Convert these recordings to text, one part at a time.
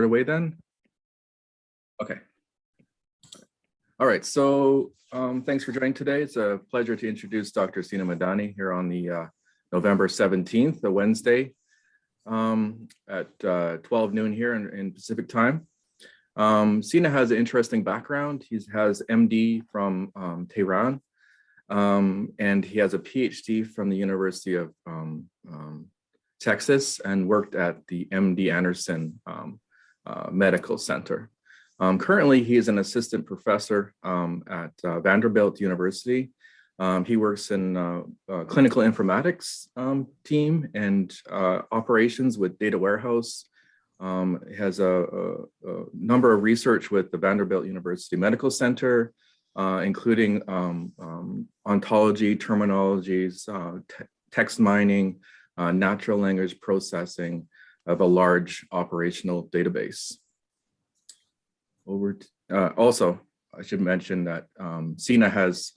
away then? Okay. All right, so thanks for joining today. It's a pleasure to introduce Dr. Sina Madani here on the November 17th, a Wednesday at 12 noon here in Pacific time. Sina has an interesting background. He has MD from Tehran, and he has a PhD from the University of Texas and worked at the MD Anderson Medical Center. Currently, he is an assistant professor at Vanderbilt University. He works in clinical informatics team and operations with data warehouse. He has a number of research with the Vanderbilt University Medical Center, including ontology, terminologies, text mining, natural language processing of a large operational database. Also, I should mention that Sina has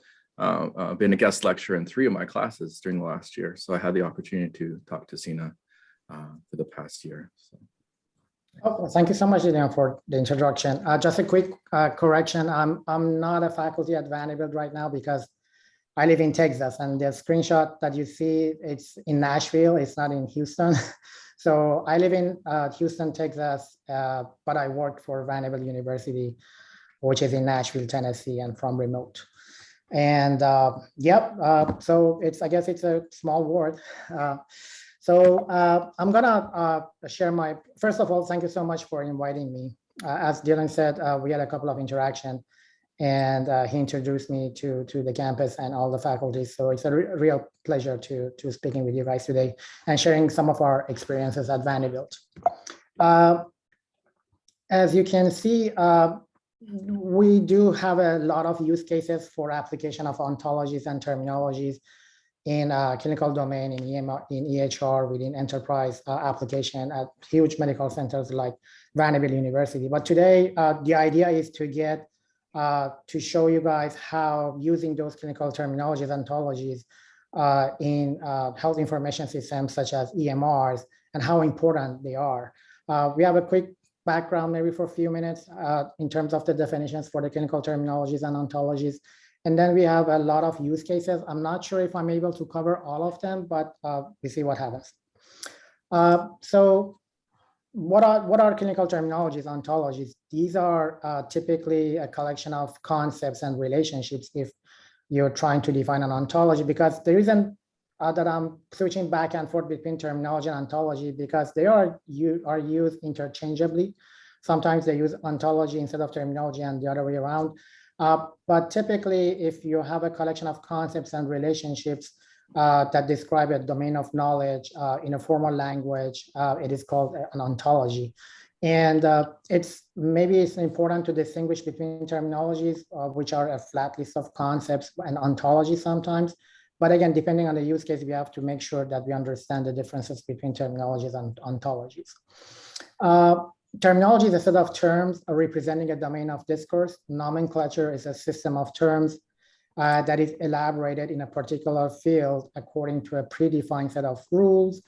been a guest lecturer in 3 of my classes during the last year. So I had the opportunity to talk to Sina for the past year. So. Oh, thank you so much, Gideon, for the introduction. Just a quick correction. I'm not a faculty at Vanderbilt right now because I live in Texas, and the screenshot that you see, it's in Nashville. It's not in Houston. So I live in Houston, Texas, but I work for Vanderbilt University, which is in Nashville, Tennessee, and from remote. And so I guess it's a small world. I'm gonna share first of all, thank you so much for inviting me. As Dylan said, we had a couple of interactions, and he introduced me to the campus and all the faculty. So it's a real pleasure to speaking with you guys today and sharing some of our experiences at Vanderbilt. As you can see, we do have a lot of use cases for application of ontologies and terminologies in clinical domain, in EMR, in EHR, within enterprise application at huge medical centers like Vanderbilt University. But today, the idea is to get to show you guys how using those clinical terminologies, ontologies in health information systems such as EMRs and how important they are. We have a quick background maybe for a few minutes in terms of the definitions for the clinical terminologies and ontologies. And then we have a lot of use cases. I'm not sure if I'm able to cover all of them, but we see what happens. So what are clinical terminologies, ontologies? These are typically a collection of concepts and relationships if you're trying to define an ontology, because the reason that I'm switching back and forth between terminology and ontology, because they are used interchangeably. Sometimes they use ontology instead of terminology and the other way around. But typically, if you have a collection of concepts and relationships that describe a domain of knowledge in a formal language, it is called an ontology. And it's important to distinguish between terminologies, which are a flat list of concepts, and ontology sometimes. But again, depending on the use case, we have to make sure that we understand the differences between terminologies and ontologies. Terminology is a set of terms representing a domain of discourse. Nomenclature is a system of terms that is elaborated in a particular field according to a predefined set of rules.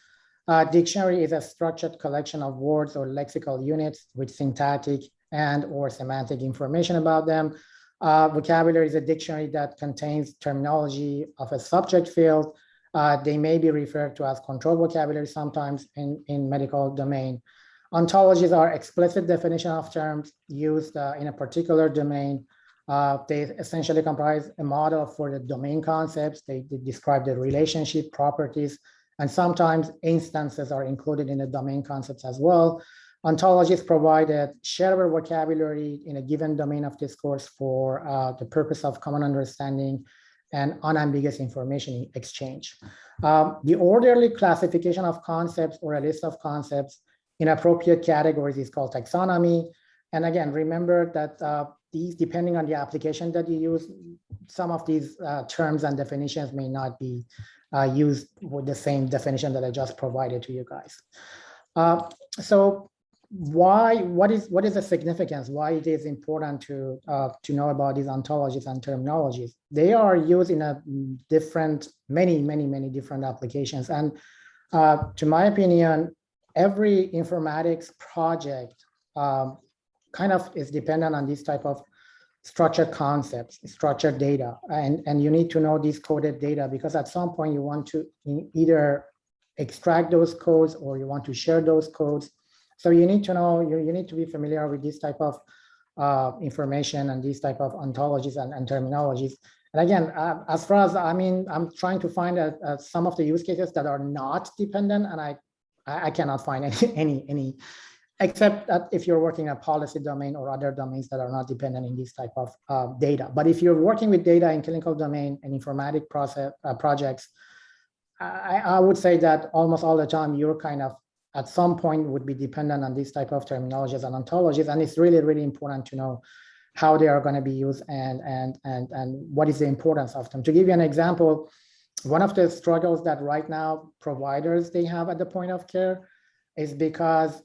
Dictionary is a structured collection of words or lexical units with syntactic and or semantic information about them. Vocabulary is a dictionary that contains terminology of a subject field. They may be referred to as control vocabulary sometimes in medical domain. Ontologies are explicit definition of terms used in a particular domain. They essentially comprise a model for the domain concepts. They describe the relationship properties, and sometimes instances are included in the domain concepts as well. Ontologies provide a shareable vocabulary in a given domain of discourse for the purpose of common understanding and unambiguous information exchange. The orderly classification of concepts or a list of concepts in appropriate categories is called taxonomy. And again, remember that these, depending on the application that you use, some of these terms and definitions may not be used with the same definition that I just provided to you guys. So what is the significance? Why it is important to know about these ontologies and terminologies? They are used in a many different applications. And to my opinion, every informatics project kind of is dependent on this type of structured concepts, structured data, and you need to know these coded data, because at some point you want to either extract those codes or you want to share those codes. So you need to know, you need to be familiar with this type of information and these type of ontologies and terminologies. And again, as far as, I mean, I'm trying to find some of the use cases that are not dependent, and I cannot find any, except that if you're working in a policy domain or other domains that are not dependent in this type of data. But if you're working with data in clinical domain and informatic projects, I would say that almost all the time you're kind of at some point would be dependent on this type of terminologies and ontologies, and it's really, really important to know how they are going to be used and what is the importance of them. To give you an example, one of the struggles that right now providers they have at the point of care is because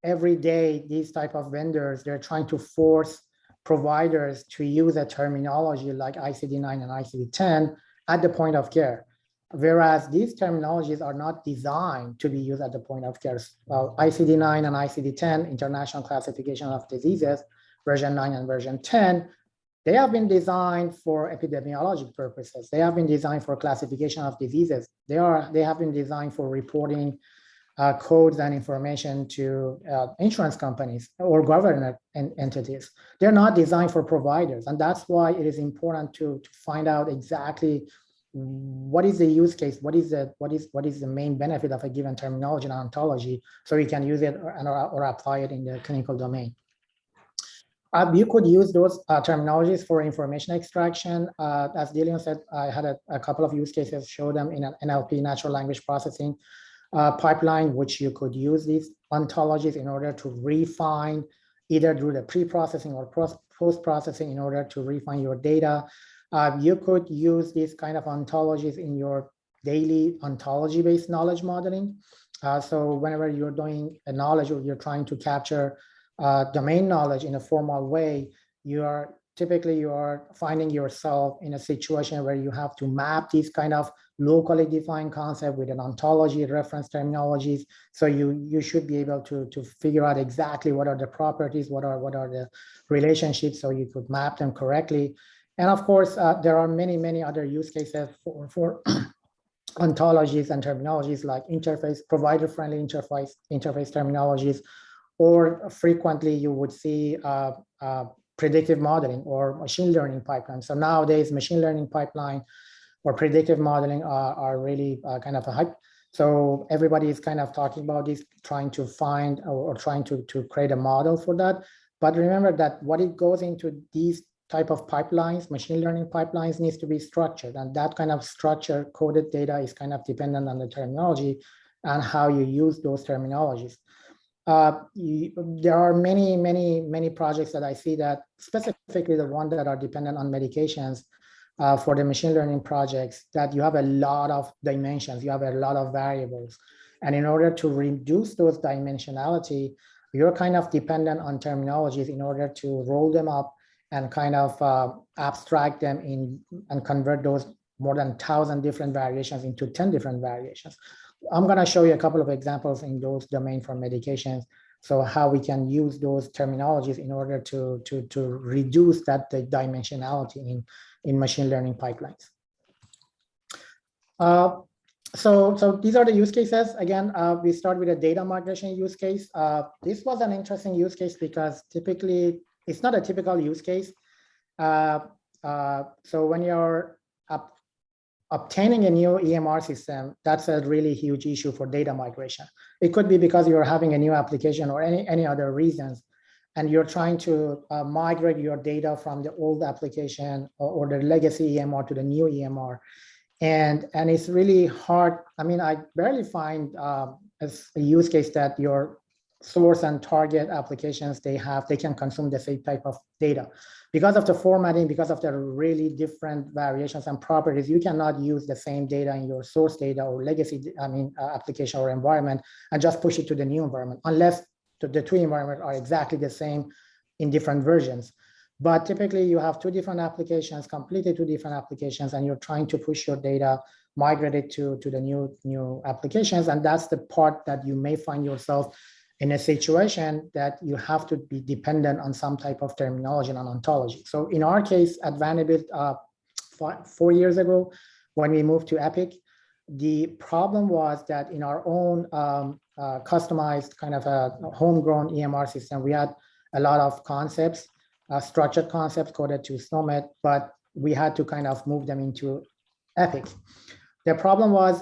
every day these type of vendors, they're trying to force providers to use a terminology like ICD-9 and ICD-10 at the point of care, whereas these terminologies are not designed to be used at the point of care. ICD-9 and ICD-10, International Classification of Diseases, version 9 and version 10, they have been designed for epidemiologic purposes. They have been designed for classification of diseases. They have been designed for reporting codes and information to insurance companies or government entities. They're not designed for providers, and that's why it is important to find out exactly what is the use case, what is the main benefit of a given terminology and ontology, so you can use it or apply it in the clinical domain. You could use those terminologies for information extraction. As Dillian said, I had a couple of use cases, show them in an NLP, natural language processing pipeline, which you could use these ontologies in order to refine, either through the pre-processing or post-processing, in order to refine your data. You could use these kind of ontologies in your daily ontology-based knowledge modeling. So whenever you're doing a knowledge or you're trying to capture domain knowledge in a formal way, you are finding yourself in a situation where you have to map these kind of locally defined concept with an ontology, reference terminologies. So you should be able to figure out exactly what are the properties, what are the relationships, so you could map them correctly. And of course, there are many other use cases for ontologies and terminologies, like interface, provider-friendly interface terminologies, or frequently you would see predictive modeling or machine learning pipeline. So nowadays, machine learning pipeline or predictive modeling are really kind of a hype. So everybody is kind of talking about this, trying to find or trying to create a model for that. But remember that what it goes into these type of pipelines, machine learning pipelines, needs to be structured, and that kind of structured coded data is kind of dependent on the terminology and how you use those terminologies. There are many projects that I see, that specifically the ones that are dependent on medications for the machine learning projects, that you have a lot of dimensions, you have a lot of variables. And in order to reduce those dimensionality, you're kind of dependent on terminologies in order to roll them up and kind of abstract them in and convert those more than 1,000 different variations into 10 different variations. I'm going to show you a couple of examples in those domains for medications, so how we can use those terminologies in order to reduce that the dimensionality in machine learning pipelines. So these are the use cases. Again, we start with a data migration use case. This was an interesting use case because typically it's not a typical use case. So when you're obtaining a new EMR system, that's a really huge issue for data migration. It could be because you're having a new application or any other reasons, and you're trying to migrate your data from the old application or the legacy EMR to the new EMR. And it's really hard. I mean, I barely find as a use case that your source and target applications they can consume the same type of data. Because of the formatting, because of the really different variations and properties, you cannot use the same data in your source data or legacy, application or environment and just push it to the new environment, unless the two environments are exactly the same in different versions. But typically you have two different applications, completely two different applications, and you're trying to push your data, migrate it to the new applications. And that's the part that you may find yourself in a situation that you have to be dependent on some type of terminology and ontology. So in our case at Vanderbilt, 4 years ago, when we moved to Epic, the problem was that in our own customized kind of a homegrown EMR system, we had a lot of concepts, structured concepts coded to Snomed, but we had to kind of move them into Epic. The problem was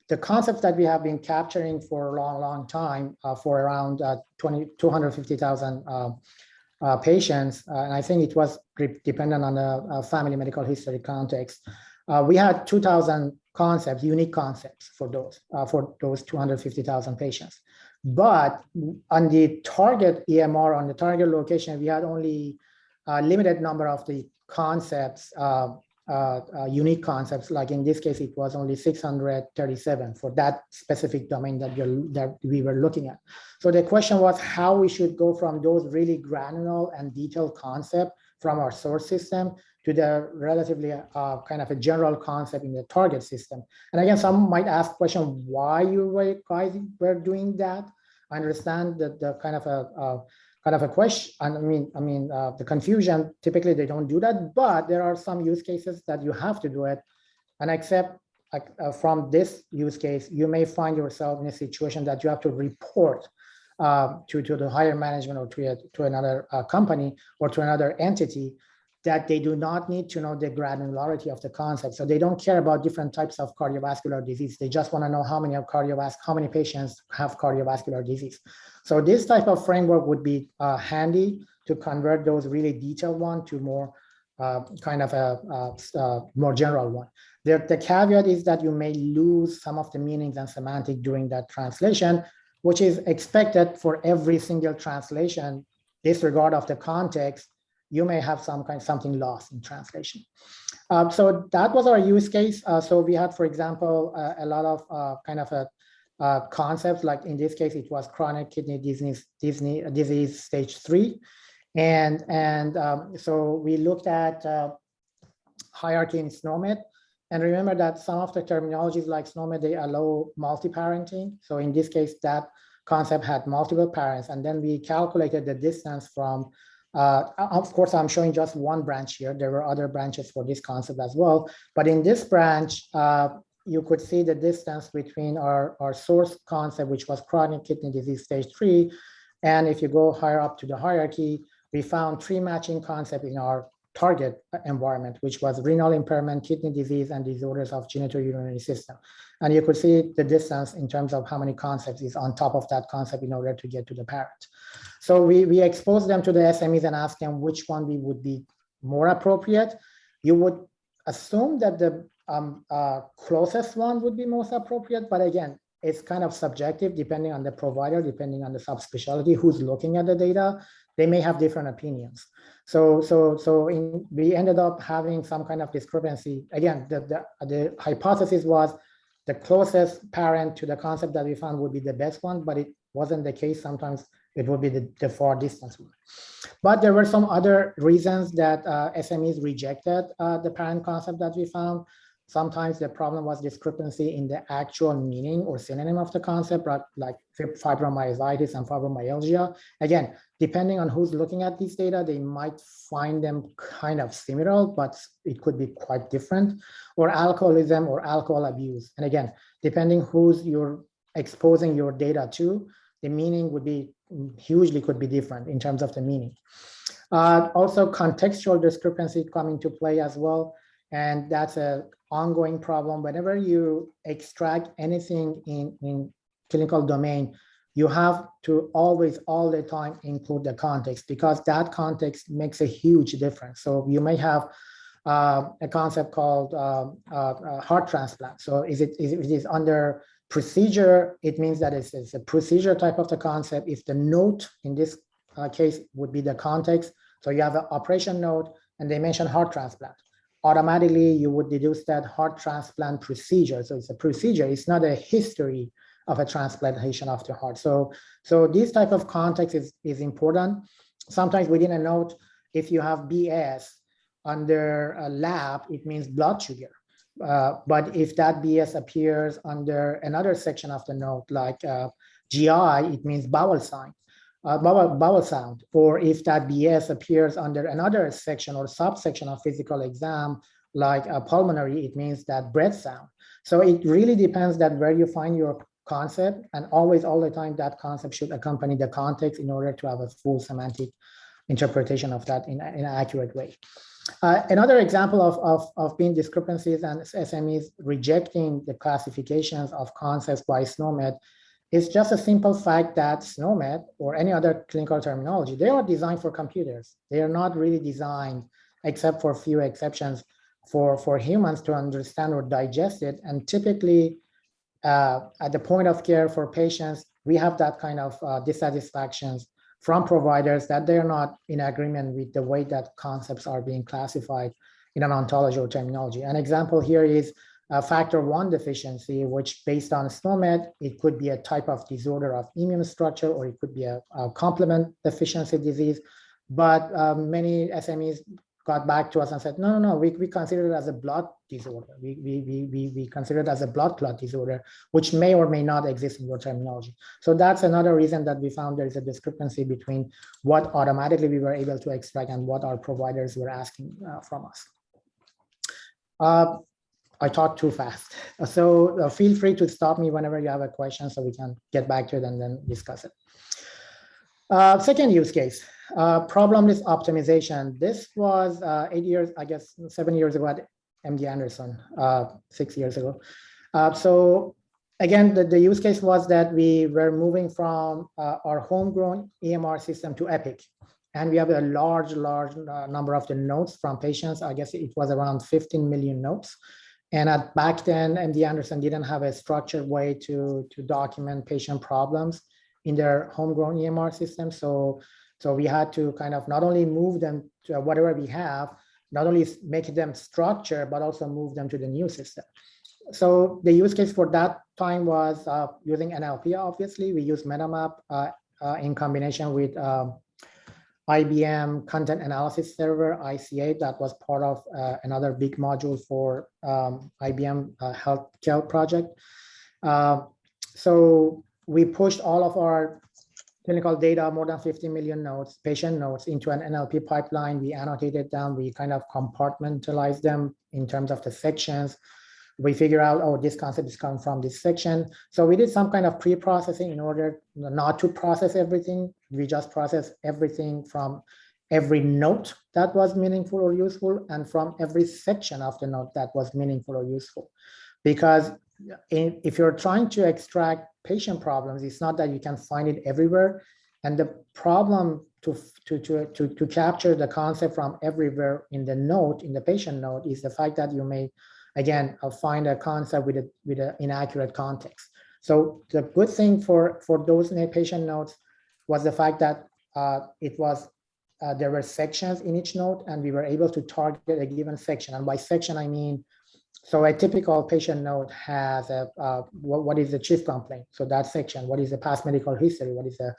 the concepts that we have been capturing for a long time for around 250,000 patients, and I think it was dependent on the family medical history context. We had 2,000 concepts, unique concepts for those 250,000 patients. But on the target EMR, on the target location, we had only a limited number of the concepts, unique concepts. Like in this case, it was only 637 for that specific domain that we were looking at. So the question was how we should go from those really granular and detailed concepts from our source system to the relatively kind of a general concept in the target system. And again, some might ask question, why you guys were doing that? I understand that the kind of a question. I mean, the confusion, typically they don't do that, but there are some use cases that you have to do it. And except from this use case, you may find yourself in a situation that you have to report to the higher management or to another company or to another entity that they do not need to know the granularity of the concept. So they don't care about different types of cardiovascular disease. They just want to know how many patients have cardiovascular disease. So this type of framework would be handy to convert those really detailed one to more kind of a more general one. The caveat is that you may lose some of the meanings and semantic during that translation, which is expected for every single translation, disregard of the context. You may have something lost in translation. So that was our use case. So we had, for example, a lot of kind of a concepts, like in this case, it was chronic kidney disease stage 3. And so we looked at hierarchy in Snomed. And remember that some of the terminologies like Snomed, they allow multi-parenting. So in this case, that concept had multiple parents. And then we calculated the distance from of course, I'm showing just one branch here. There were other branches for this concept as well. But in this branch, you could see the distance between our source concept, which was chronic kidney disease stage 3. And if you go higher up to the hierarchy, we found 3 matching concepts in our target environment, which was renal impairment, kidney disease, and disorders of genitourinary system. And you could see the distance in terms of how many concepts is on top of that concept in order to get to the parent. So we exposed them to the SMEs and asked them which one would be more appropriate. You would assume that the closest one would be most appropriate, but again, it's kind of subjective depending on the provider, depending on the subspecialty who's looking at the data. They may have different opinions. So we ended up having some kind of discrepancy. Again, the hypothesis was the closest parent to the concept that we found would be the best one, but it wasn't the case. Sometimes it would be the far distance one. But there were some other reasons that SMEs rejected the parent concept that we found. Sometimes the problem was discrepancy in the actual meaning or synonym of the concept, like fibromyositis and fibromyalgia. Again, depending on who's looking at these data, they might find them kind of similar, but it could be quite different. Or alcoholism or alcohol abuse. And again, depending who's you're exposing your data to, the meaning would be hugely could be different in terms of the meaning. Also, contextual discrepancy come into play as well. And that's an ongoing problem. Whenever you extract anything in clinical domain, you have to always, all the time, include the context, because that context makes a huge difference. So you may have a concept called heart transplant. So if it is under procedure, it means that it's a procedure type of the concept. If the note in this case would be the context, so you have an operation note and they mention heart transplant, automatically you would deduce that heart transplant procedure. So it's a procedure, it's not a history of a transplantation of the heart. So this type of context is important. Sometimes within a note, if you have BS under a lab, it means blood sugar. But if that BS appears under another section of the note, like GI, it means bowel sign, bowel sound. Or if that BS appears under another section or subsection of physical exam, like a pulmonary, it means that breath sound. So it really depends that where you find your concept, and always, all the time, that concept should accompany the context in order to have a full semantic interpretation of that in an accurate way. Another example of being discrepancies and SMEs rejecting the classifications of concepts by Snomed is just a simple fact that Snomed or any other clinical terminology, they are designed for computers. They are not really designed, except for a few exceptions, for humans to understand or digest it. And typically, at the point of care for patients, we have that kind of dissatisfactions from providers that they're not in agreement with the way that concepts are being classified in an ontology or terminology. An example here is factor 1 deficiency, which based on Snomed, it could be a type of disorder of immune structure, or it could be a complement deficiency disease. But many SMEs got back to us and said, no, we consider it as a blood disorder. We consider it as a blood clot disorder, which may or may not exist in your terminology. So that's another reason that we found there is a discrepancy between what automatically we were able to extract and what our providers were asking from us. I talked too fast. So feel free to stop me whenever you have a question so we can get back to it and then discuss it. Second use case, problem-less optimization. This was 7 years ago at MD Anderson, 6 years ago. So again, the use case was that we were moving from our homegrown EMR system to Epic. And we have a large number of the notes from patients. I guess it was around 15 million notes. And back then, MD Anderson didn't have a structured way to document patient problems in their homegrown EMR system. So we had to kind of not only move them to whatever we have, not only make them structured, but also move them to the new system. So the use case for that time was using NLP, obviously. We used MetaMap in combination with IBM Content Analysis Server, IC8, that was part of another big module for IBM healthcare project. So we pushed all of our clinical data, more than 50 million notes, patient notes, into an NLP pipeline. We annotated them. We kind of compartmentalized them in terms of the sections. We figure out, oh, this concept is coming from this section. So we did some kind of pre-processing in order not to process everything. We just processed everything from every note that was meaningful or useful, and from every section of the note that was meaningful or useful. Because if you're trying to extract patient problems, it's not that you can find it everywhere. And the problem to capture the concept from everywhere in the note, in the patient note, is the fact that you may, again, find a concept with an inaccurate context. So the good thing for those patient notes was the fact that there were sections in each note, and we were able to target a given section. And by section, I mean, so a typical patient note has what is the chief complaint? So that section, what is the past medical history? What is the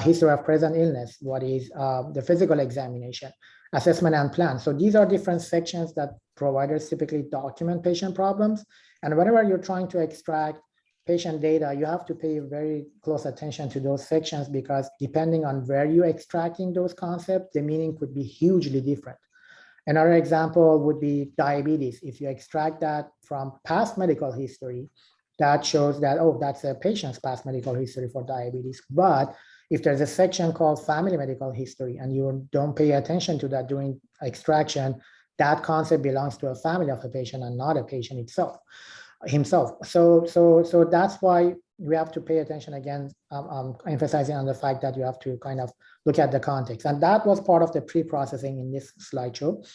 history of present illness? What is the physical examination, assessment and plan? So these are different sections that providers typically document patient problems. And whenever you're trying to extract patient data, you have to pay very close attention to those sections, because depending on where you're extracting those concepts, the meaning could be hugely different. Another example would be diabetes. If you extract that from past medical history, that shows that, oh, that's a patient's past medical history for diabetes. But if there's a section called family medical history and you don't pay attention to that during extraction, that concept belongs to a family of a patient and not a patient himself. So that's why we have to pay attention again, emphasizing on the fact that you have to kind of look at the context. And that was part of the pre-processing in this slideshow.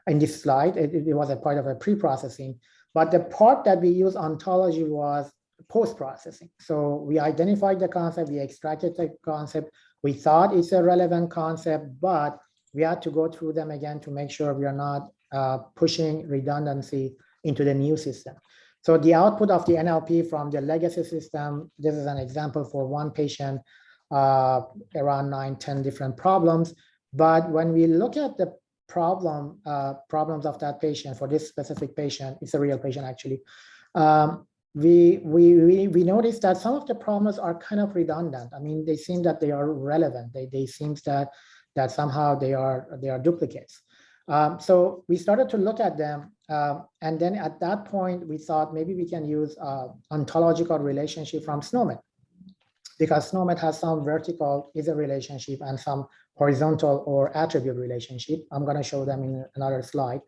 In this slide, it was a part of a pre-processing, but the part that we use ontology was post-processing. So we identified the concept, we extracted the concept, we thought it's a relevant concept, but we had to go through them again to make sure we are not pushing redundancy into the new system. So the output of the NLP from the legacy system, this is an example for one patient, around 9-10 different problems. But when we look at the problems of that patient, for this specific patient, it's a real patient actually. we noticed that some of the problems are kind of redundant. I mean, they seem that they are relevant. They seem that somehow they are duplicates. So we started to look at them, and then at that point we thought maybe we can use ontological relationship from Snomed, because Snomed has some vertical is a relationship and some horizontal or attribute relationship. I'm going to show them in another slide.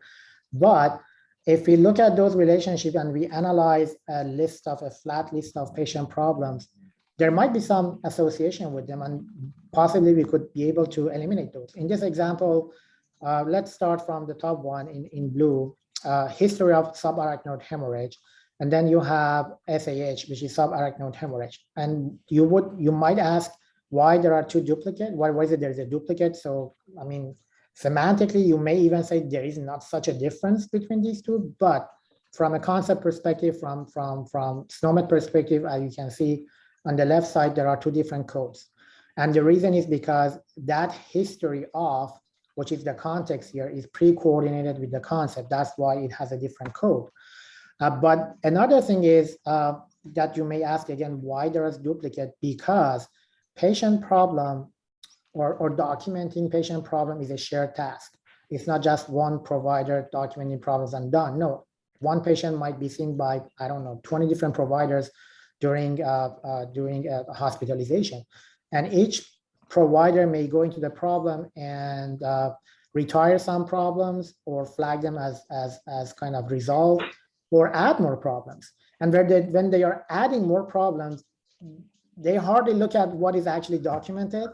But if we look at those relationships and we analyze a flat list of patient problems, there might be some association with them, and possibly we could be able to eliminate those. In this example, let's start from the top one in blue, history of subarachnoid hemorrhage. And then you have SAH, which is subarachnoid hemorrhage. And you might ask why there are two duplicates. Why is it there's a duplicate? So, I mean, semantically, you may even say there is not such a difference between these two, but from a concept perspective, from Snomed perspective, as you can see on the left side, there are two different codes. And the reason is because that history of, which is the context here, is pre-coordinated with the concept. That's why it has a different code. But another thing is that you may ask again, why there is duplicate? Because patient problem or documenting patient problem is a shared task. It's not just one provider documenting problems and done. No, one patient might be seen by, I don't know, 20 different providers during hospitalization. And each provider may go into the problem and retire some problems or flag them as kind of resolved, or add more problems. And when they are adding more problems, they hardly look at what is actually documented,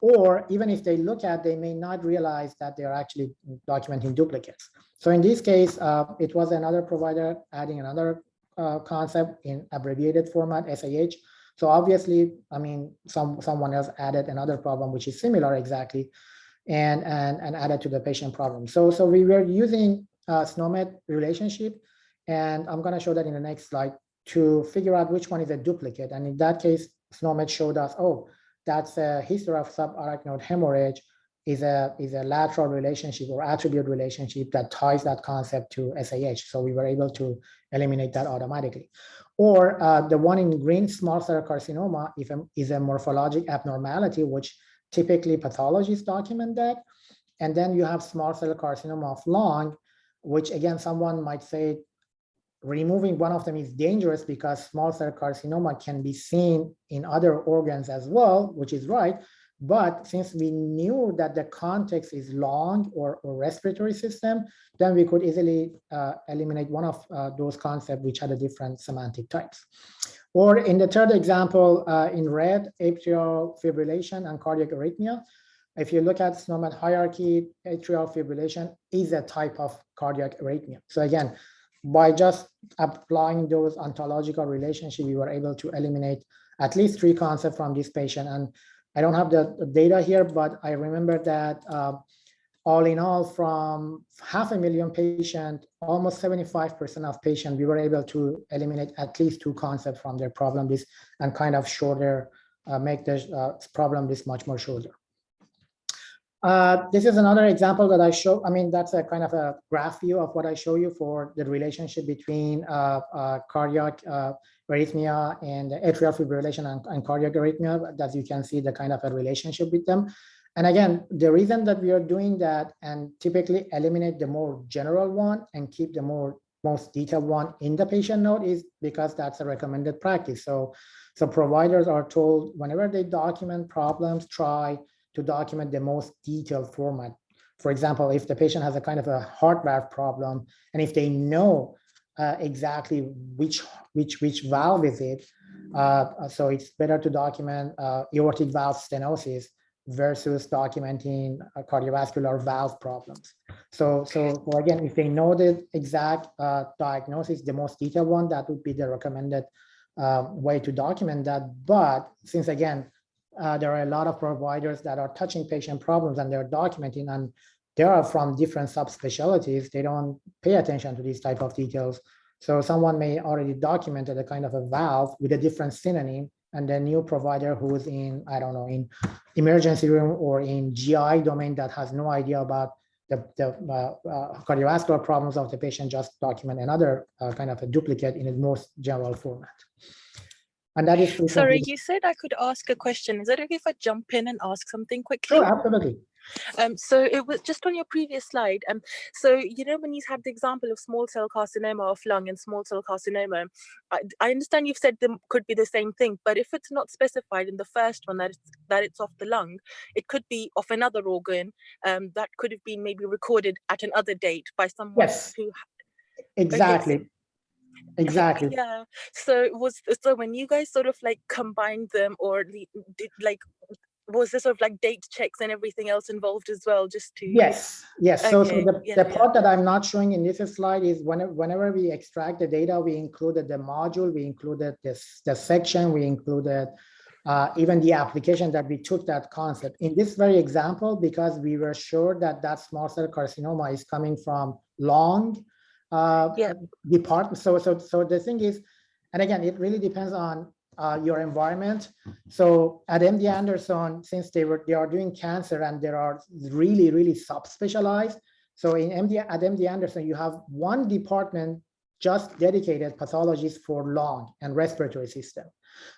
or even if they look at, they may not realize that they are actually documenting duplicates. So in this case, it was another provider adding another concept in abbreviated format, SAH. So obviously, I mean, someone else added another problem which is similar exactly, and added to the patient problem. So we were using Snomed relationship, and I'm going to show that in the next slide to figure out which one is a duplicate. And in that case, Snomed showed us, oh, that's a history of subarachnoid hemorrhage is a lateral relationship or attribute relationship that ties that concept to SAH. So we were able to eliminate that automatically. Or the one in green, small cell carcinoma, is a morphologic abnormality, which typically pathologists document that. And then you have small cell carcinoma of lung, which again, someone might say, removing one of them is dangerous because small cell carcinoma can be seen in other organs as well, which is right. But since we knew that the context is lung or respiratory system, then we could easily eliminate one of those concepts which had a different semantic types. Or in the third example, in red, atrial fibrillation and cardiac arrhythmia. If you look at Snomed hierarchy, atrial fibrillation is a type of cardiac arrhythmia. So again, by just applying those ontological relationships, we were able to eliminate at least 3 concepts from this patient. And I don't have the data here, but I remember that all in all, from 500,000 patients, almost 75% of patients, we were able to eliminate at least 2 concepts from their problem list and kind of shorter, make the problem list much more shorter. This is another example that I show. I mean, that's a kind of a graph view of what I show you for the relationship between cardiac arrhythmia and atrial fibrillation and cardiac arrhythmia, that you can see the kind of a relationship with them. And again, the reason that we are doing that and typically eliminate the more general one and keep the most detailed one in the patient note is because that's a recommended practice. So providers are told whenever they document problems, try to document the most detailed format. For example, if the patient has a kind of a heart valve problem, and if they know exactly which valve is it, so it's better to document aortic valve stenosis versus documenting cardiovascular valve problems. So again, if they know the exact diagnosis, the most detailed one, that would be the recommended way to document that. But since again, there are a lot of providers that are touching patient problems and they're documenting, and they are from different subspecialties. They don't pay attention to these type of details. So someone may already documented a kind of a valve with a different synonym, and the new provider who is in, I don't know, in emergency room or in GI domain that has no idea about cardiovascular problems of the patient, just document another kind of a duplicate in a most general format. And that is Sorry, you said I could ask a question. Is it okay if I jump in and ask something quickly? Sure, absolutely. So it was just on your previous slide. So when you had the example of small cell carcinoma of lung and small cell carcinoma, I understand you've said them could be the same thing, but if it's not specified in the first one that it's of the lung, it could be of another organ that could have been maybe recorded at another date by someone who. Exactly. Okay, Exactly. Yeah. So when you guys sort of like combined them, or was there sort of like date checks and everything else involved as well, just to? Yes. So the part that I'm not showing in this slide is whenever we extract the data, we included the module, we included the section, we included even the application that we took that concept. In this very example, because we were sure that small cell carcinoma is coming from lung department. So the thing is, and again, it really depends on your environment. So at MD Anderson, since they are doing cancer and there are really subspecialized. So at MD Anderson, you have one department just dedicated pathologies for lung and respiratory system.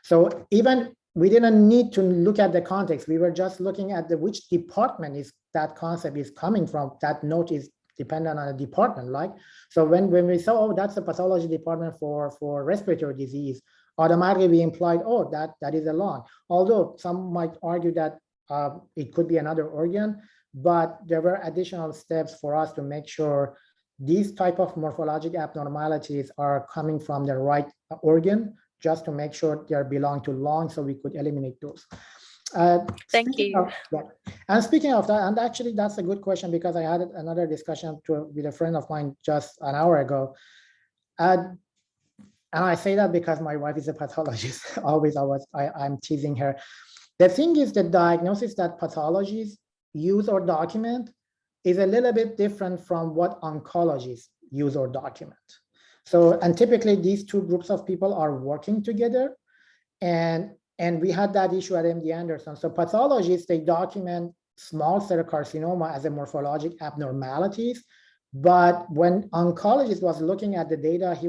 So even we didn't need to look at the context. We were just looking at which department is that concept is coming from. That note is dependent on a department, like. So when we saw, oh, that's the pathology department for respiratory disease, automatically we implied, oh, that is a lung. Although some might argue that it could be another organ, but there were additional steps for us to make sure these type of morphologic abnormalities are coming from the right organ, just to make sure they belong to lung, so we could eliminate those. Thank you. And speaking of that, and actually that's a good question, because I had another discussion with a friend of mine just an hour ago. And I say that because my wife is a pathologist. I'm teasing her. The thing is, the diagnosis that pathologists use or document is a little bit different from what oncologists use or document. So, and typically these two groups of people are working together, and we had that issue at MD Anderson. So pathologists, they document small cell carcinoma as a morphologic abnormalities. But when oncologist was looking at the data, he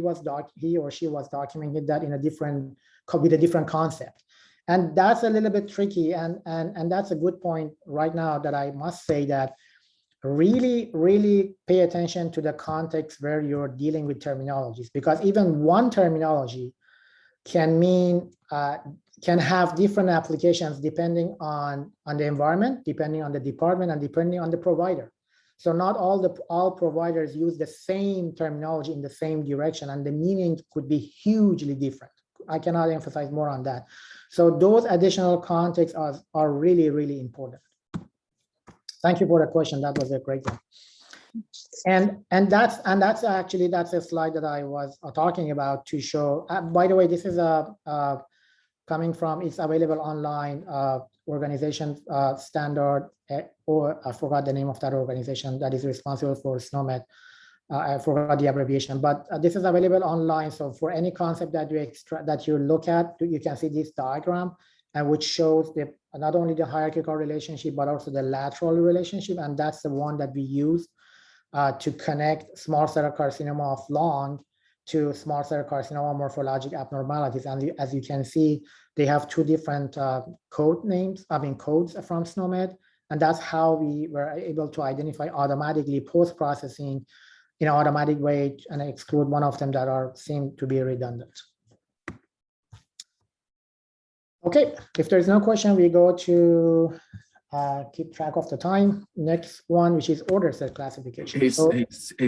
or she was documenting that with a different concept. And that's a little bit tricky. And that's a good point right now, that I must say that really pay attention to the context where you're dealing with terminologies, because even one terminology can mean can have different applications depending on the environment, depending on the department, and depending on the provider. So not all providers use the same terminology in the same direction, and the meaning could be hugely different. I cannot emphasize more on that. So those additional contexts are really important. Thank you for the question. That was a great one. And that's a slide that I was talking about to show. By the way, this is coming from, it's available online, organization standard, or I forgot the name of that organization that is responsible for Snomed. I forgot the abbreviation, but this is available online. So for any concept that you look at, you can see this diagram, and which shows not only the hierarchical relationship, but also the lateral relationship. And that's the one that we use to connect small cell carcinoma of lung to small cell carcinoma morphologic abnormalities. And as you can see, they have two different codes from Snomed. And that's how we were able to identify automatically post-processing in an automatic way and exclude one of them that seem to be redundant. Okay, if there's no question, we go to keep track of the time. Next one, which is order set classification. Hey,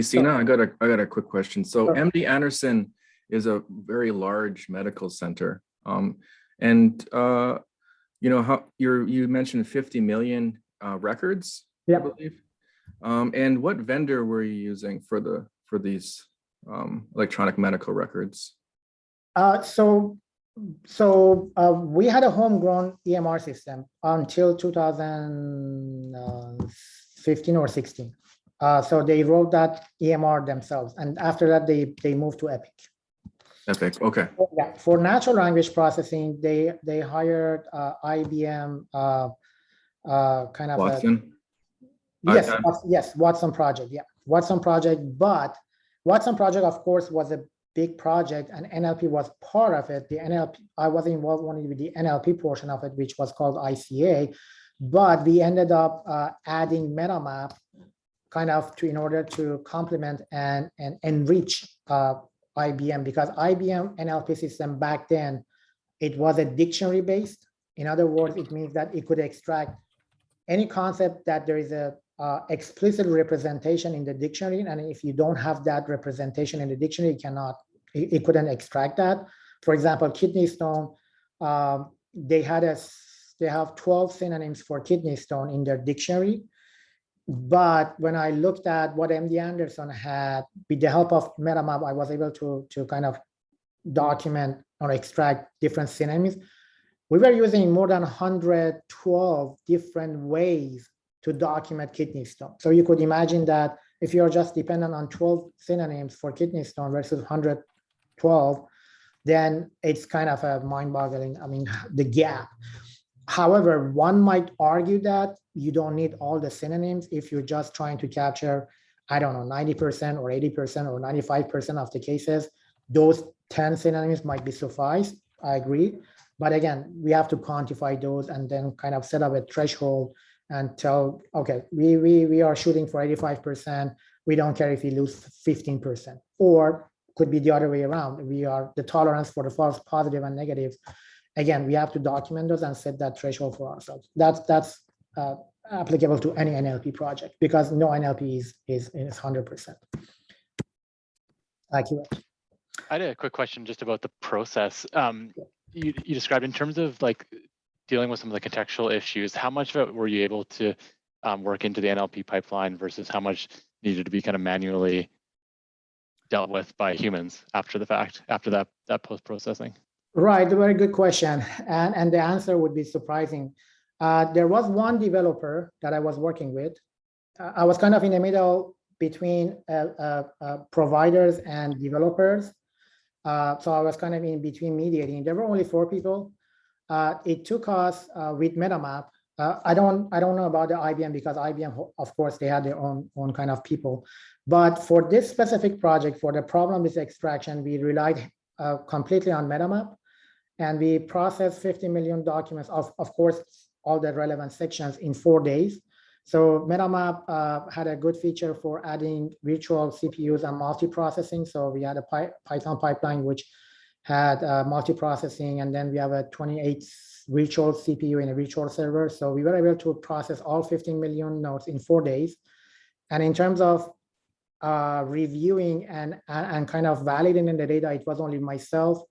Sina, I got a quick question. So MD Anderson is a very large medical center, and how you mentioned 50 million records, I believe. And what vendor were you using for these electronic medical records? So we had a homegrown EMR system until 2015 or 16. So they wrote that EMR themselves, and after that they moved to Epic. Epic, okay. Yeah, for natural language processing, they hired IBM kind of Watson. Yes, yes, Watson project, yeah, Watson project, but Watson project, of course, was a big project and NLP was part of it. The NLP, I was involved only with the NLP portion of it, which was called ICA, but we ended up adding MetaMap kind of in order to complement and enrich IBM, because IBM NLP system back then, it was a dictionary based. In other words, it means that it could extract any concept that there is a explicit representation in the dictionary, and if you don't have that representation in the dictionary, it couldn't extract that. For example, kidney stone, they have 12 synonyms for kidney stone in their dictionary. But when I looked at what MD Anderson had, with the help of MetaMap, I was able to kind of document or extract different synonyms. We were using more than 112 different ways to document kidney stone. So you could imagine that if you're just dependent on 12 synonyms for kidney stone versus 112, then it's kind of a mind-boggling, I mean, the gap. However, one might argue that you don't need all the synonyms if you're just trying to capture, I don't know, 90% or 80% or 95% of the cases. Those 10 synonyms might be suffice, I agree. But again, we have to quantify those and then kind of set up a threshold and tell, okay, we are shooting for 85%. We don't care if we lose 15%, or could be the other way around. The tolerance for the false positive and negatives. Again, we have to document those and set that threshold for ourselves. That's applicable to any NLP project, because no NLP is 100% accurate. I had a quick question just about the process. You described in terms of like dealing with some of the contextual issues, how much of it were you able to work into the NLP pipeline versus how much needed to be kind of manually dealt with by humans after the fact, after that post-processing? Right, a very good question. And the answer would be surprising. There was one developer that I was working with. I was kind of in the middle between providers and developers. So I was kind of in between mediating. There were only 4 people. It took us with MetaMap. I don't know about the IBM, because IBM, of course, they had their own kind of people. But for this specific project, for the problem with extraction, we relied completely on MetaMap, and we processed 50 million documents of course, all the relevant sections in 4 days. So MetaMap had a good feature for adding virtual CPUs and multiprocessing. So we had a Python pipeline which had multiprocessing, and then we have a 28 virtual CPU in a virtual server. So we were able to process all 15 million nodes in 4 days. And in terms of reviewing and kind of validating the data, it was only myself,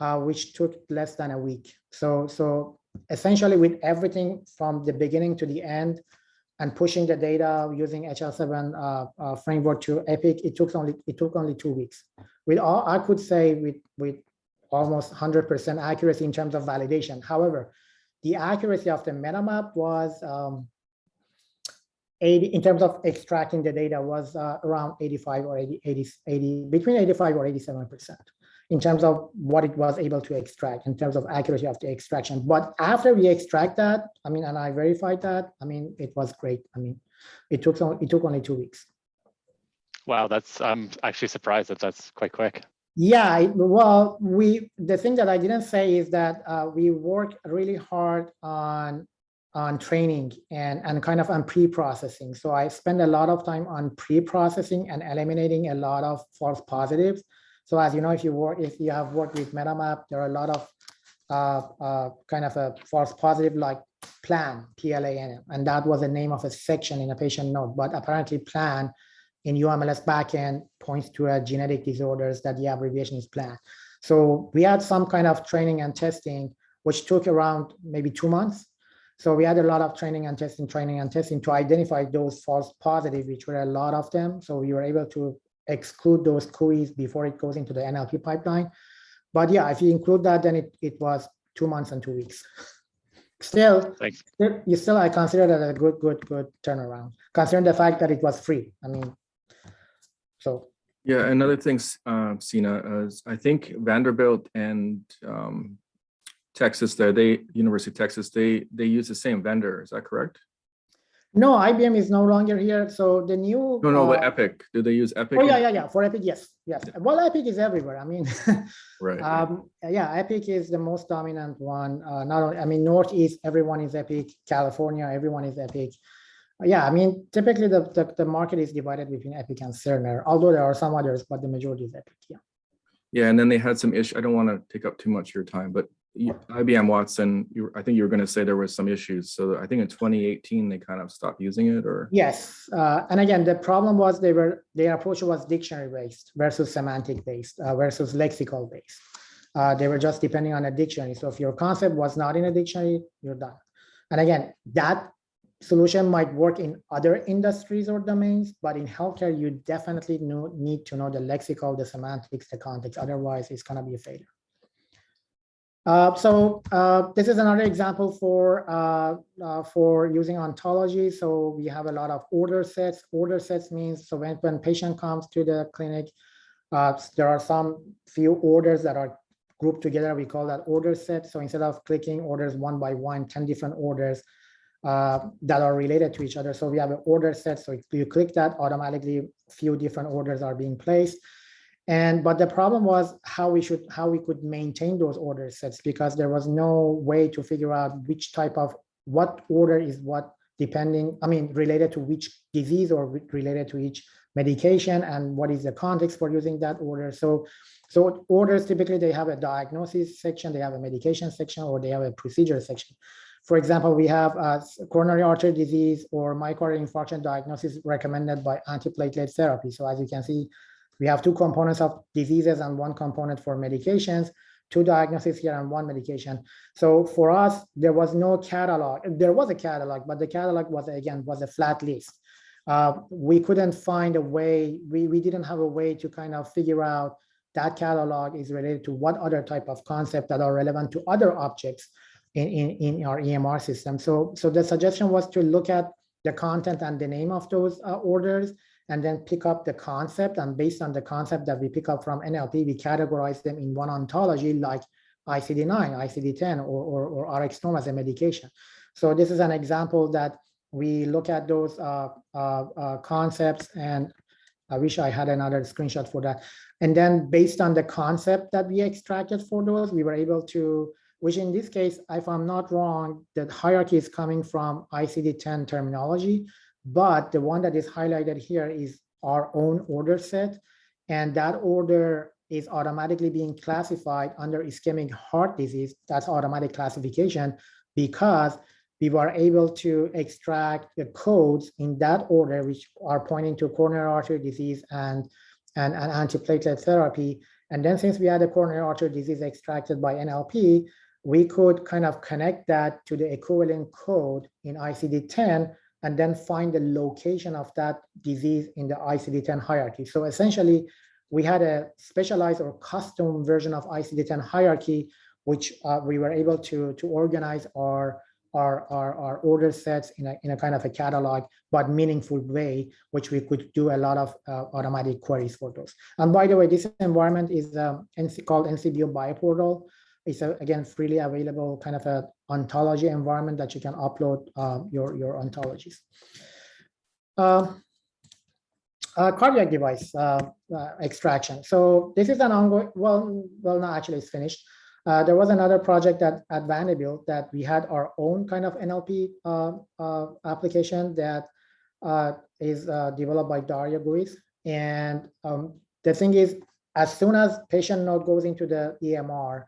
which took less than a week. So essentially, with everything from the beginning to the end, and pushing the data using HL7 framework to Epic, it took only 2 weeks. With all, I could say with almost 100% accuracy in terms of validation. However, the accuracy of the MetaMap was 80 in terms of extracting the data was around 85 or 80 between 85 or 87% in terms of what it was able to extract in terms of accuracy of the extraction. But after we extract that, I mean, and I verified that, I mean, it was great. I mean, it took only 2 weeks. Wow, I'm actually surprised that that's quite quick. Yeah, well, the thing that I didn't say is that we work really hard on training and kind of on pre-processing. So I spend a lot of time on pre-processing and eliminating a lot of false positives. So as you know, if you have worked with MetaMap, there are a lot of kind of a false positive like plan, PLAN, and that was the name of a section in a patient note. But apparently plan in UMLS backend points to a genetic disorders that the abbreviation is plan. So we had some kind of training and testing, which took around maybe 2 months. So we had a lot of training and testing to identify those false positives, which were a lot of them. So we were able to exclude those CUIs before it goes into the NLP pipeline. But yeah, if you include that, then it was 2 months and 2 weeks. Still, Thanks. I consider that a good turnaround, considering the fact that it was free. I mean, so. Yeah, another thing, Sina, is I think Vanderbilt and Texas, University of Texas, they use the same vendor. Is that correct? No, IBM is no longer here. So the new. No, but Epic. Do they use Epic? Oh, yeah. For Epic, yes. Well, Epic is everywhere. I mean, Right. yeah, Epic is the most dominant one. Not only, I mean, Northeast, everyone is Epic. California, everyone is Epic. Yeah, I mean, typically the market is divided between Epic and Cerner, although there are some others, but the majority is Epic. Yeah. Yeah, and then they had some issue. I don't want to take up too much of your time, but IBM Watson, I think you were going to say there was some issues. So I think in 2018 they kind of stopped using it, or yes. And again, the problem was their approach was dictionary based versus semantic based versus lexical based. They were just depending on a dictionary. So if your concept was not in a dictionary, you're done. And again, that solution might work in other industries or domains, but in healthcare, you definitely need to know the lexical, the semantics, the context. Otherwise, it's going to be a failure. So this is another example for using ontology. So we have a lot of order sets. Order sets means, so when patient comes to the clinic, there are some few orders that are grouped together. We call that order set. So instead of clicking orders one by one, 10 different orders that are related to each other. So we have an order set. So if you click that, automatically few different orders are being placed. But the problem was how we could maintain those order sets, because there was no way to figure out which type of what order is what, related to which disease or related to each medication, and what is the context for using that order. So orders, typically they have a diagnosis section, they have a medication section, or they have a procedure section. For example, we have coronary artery disease or myocardial infarction diagnosis recommended by antiplatelet therapy. So as you can see, we have two components of diseases and one component for medications, two diagnoses here and one medication. So for us, there was no catalog. There was a catalog, but the catalog was a flat list. We couldn't find a way, we didn't have a way to kind of figure out that catalog is related to what other type of concept that are relevant to other objects in our EMR system. So the suggestion was to look at the content and the name of those orders, and then pick up the concept. And based on the concept that we pick up from NLP, we categorize them in one ontology, like ICD-9, ICD-10, or RxNorm as a medication. So this is an example that we look at those concepts, and I wish I had another screenshot for that. And then based on the concept that we extracted for those, we were able to, which in this case, if I'm not wrong, the hierarchy is coming from ICD-10 terminology, but the one that is highlighted here is our own order set. And that order is automatically being classified under ischemic heart disease. That's automatic classification, because we were able to extract the codes in that order, which are pointing to coronary artery disease and antiplatelet therapy. And then since we had the coronary artery disease extracted by NLP, we could kind of connect that to the equivalent code in ICD-10, and then find the location of that disease in the ICD-10 hierarchy. So essentially, we had a specialized or custom version of ICD-10 hierarchy, which we were able to organize our order sets in a kind of a catalog, but meaningful way, which we could do a lot of automatic queries for those. And by the way, this environment is called NCBI Bioportal. It's again freely available kind of a ontology environment that you can upload your ontologies. Cardiac device extraction. So this is an ongoing, well, no, actually it's finished. There was another project at Vanderbilt that we had our own kind of NLP application that is developed by Daria Guis. And the thing is, as soon as patient node goes into the EMR,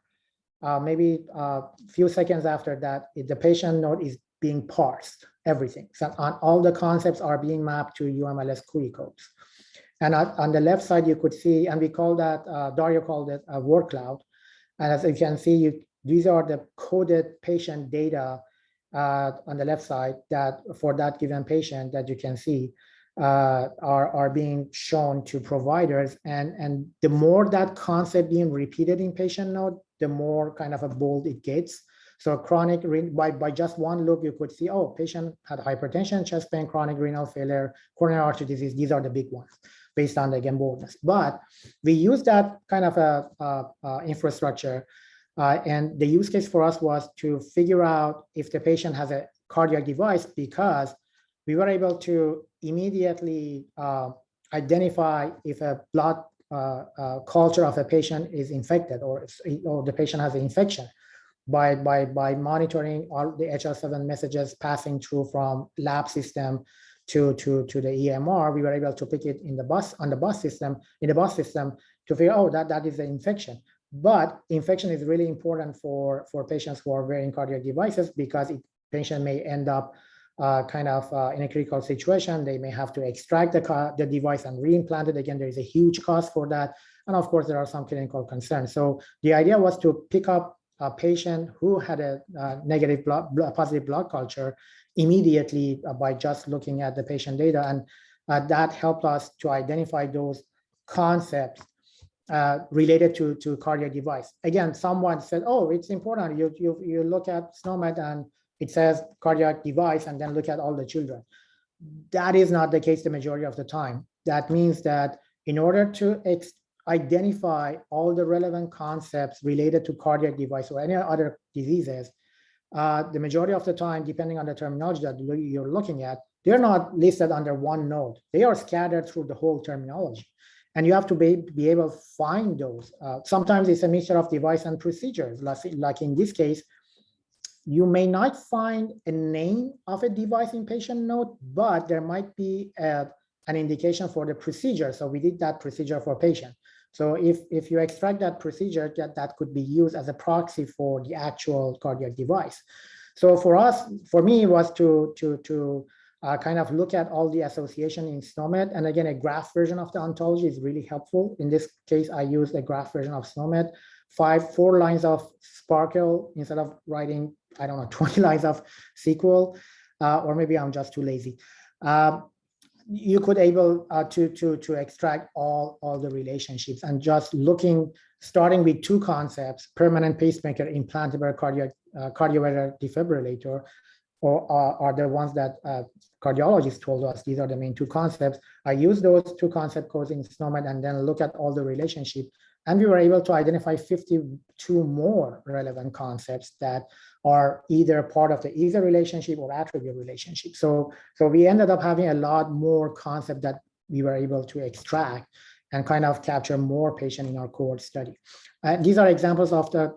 maybe a few seconds after that, the patient node is being parsed, everything. So all the concepts are being mapped to UMLS QE codes. And on the left side, you could see, and we call that, Dario called it a word cloud. And as you can see, these are the coded patient data on the left side that for that given patient that you can see are being shown to providers. And the more that concept being repeated in patient node, the more kind of a bold it gets. So chronic, by just one look, you could see, oh, patient had hypertension, chest pain, chronic renal failure, coronary artery disease. These are the big ones based on, again, boldness. But we use that kind of a infrastructure. And the use case for us was to figure out if the patient has a cardiac device, because we were able to immediately identify if a blood culture of a patient is infected or the patient has an infection by monitoring all the HR7 messages passing through from lab system to the EMR. We were able to pick it in the bus system to figure, oh, that is the infection. But infection is really important for patients who are wearing cardiac devices, because patient may end up in a critical situation. They may have to extract the device and reimplant it again. There is a huge cost for that. And of course, there are some clinical concerns. So the idea was to pick up a patient who had a negative positive blood culture immediately by just looking at the patient data. And that helped us to identify those concepts related to cardiac device. Again, someone said, oh, it's important. You look at Snomed and it says cardiac device, and then look at all the children. That is not the case the majority of the time. That means that in order to identify all the relevant concepts related to cardiac device or any other diseases, the majority of the time, depending on the terminology that you're looking at, they're not listed under one node. They are scattered through the whole terminology. And you have to be able to find those. Sometimes it's a mixture of device and procedures. Like in this case, you may not find a name of a device in patient node, but there might be an indication for the procedure. So we did that procedure for patient. So if you extract that procedure, that could be used as a proxy for the actual cardiac device. So for me, it was to kind of look at all the association in Snomed. And again, a graph version of the ontology is really helpful. In this case, I used a graph version of Snomed, 4 lines of Sparkle instead of writing, I don't know, 20 lines of SQL, or maybe I'm just too lazy. You could able to extract all the relationships, and just starting with 2 concepts: permanent pacemaker, implantable cardioverter defibrillator, are the ones that cardiologists told us these are the main 2 concepts. I use those 2 concept codes in Snomed and then look at all the relationship. And we were able to identify 52 more relevant concepts that are either part of the either relationship or attribute relationship. So we ended up having a lot more concept that we were able to extract and kind of capture more patient in our cohort study. These are examples of the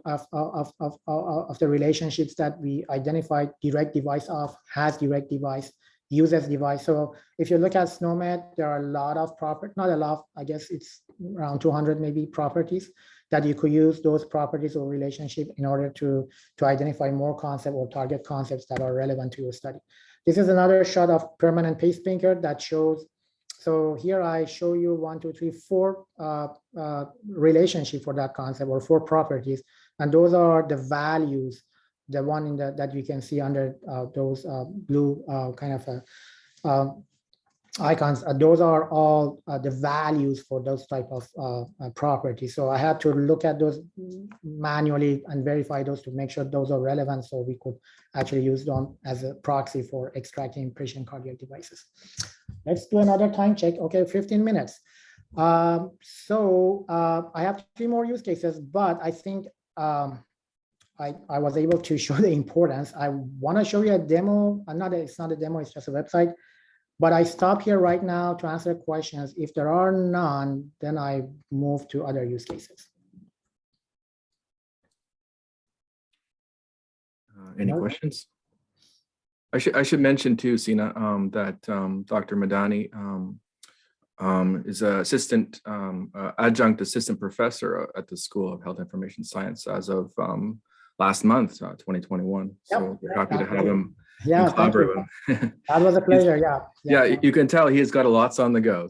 relationships that we identified: direct device of, has direct device, uses device. So if you look at Snomed, there are a lot of properties, not a lot, I guess it's around 200 maybe properties that you could use those properties or relationship in order to identify more concept or target concepts that are relevant to your study. This is another shot of permanent pacemaker that shows. So here I show you 1, 2, 3, 4 relationship for that concept, or 4 properties, and those are the values. The one that you can see under those blue kind of icons, those are all the values for those type of properties. So I had to look at those manually and verify those to make sure those are relevant, so we could actually use them as a proxy for extracting patient cardiac devices. Let's do another time check. Okay, 15 minutes. I have 3 more use cases, but I think I was able to show the importance. I want to show you a demo. It's not a demo, it's just a website. But I stop here right now to answer questions. If there are none, then I move to other use cases. Any questions? I should mention too, Sina, that Dr. Madani is an assistant adjunct assistant professor at the School of Health Information Science as of last month, 2021. So we're happy to have him. Yeah, thank you. That was a pleasure. Yeah, you can tell he has got lots on the go.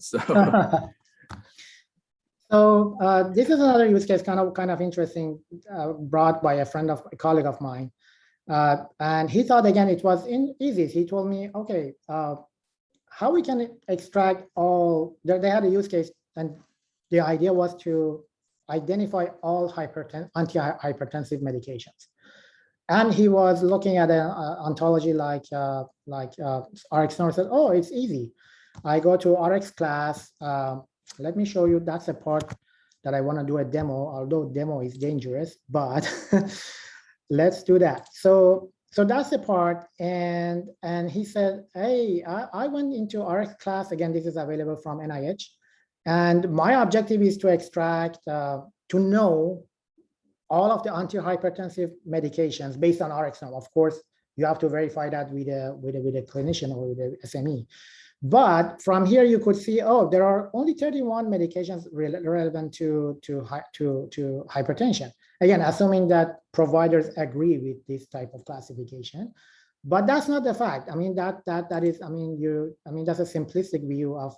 So, this is another use case, kind of interesting, brought by a colleague of mine, and he thought again it was easy. He told me, okay, how we can extract all. They had a use case, and the idea was to identify all antihypertensive medications. And he was looking at an ontology like RxNorm, said, oh, it's easy. I go to Rx class. Let me show you. That's a part that I want to do a demo, although demo is dangerous, but let's do that. So So that's the part. And he said, hey, I went into RX class. Again, this is available from NIH. And my objective is to extract, to know all of the antihypertensive medications based on RX now. Of course, you have to verify that with a clinician or with a SME. But from here, you could see, oh, there are only 31 medications relevant to hypertension. Again, assuming that providers agree with this type of classification. But that's not the fact. I mean, that is, I mean, that's a simplistic view of,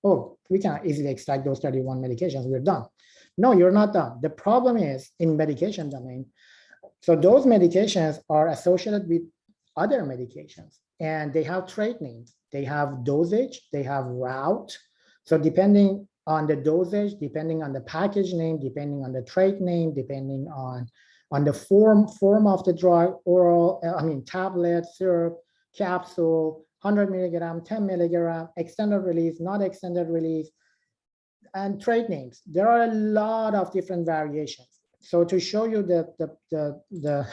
oh, we can easily extract those 31 medications, we're done. No, you're not done. The problem is in medication domain. So those medications are associated with other medications and they have trait names. They have dosage, they have route. So depending on the dosage, depending on the package name, depending on the trait name, depending on the form of the drug, oral, tablet, syrup, capsule, 100 milligram, 10 milligram, extended release, not extended release, and trait names. There are a lot of different variations. So to show you the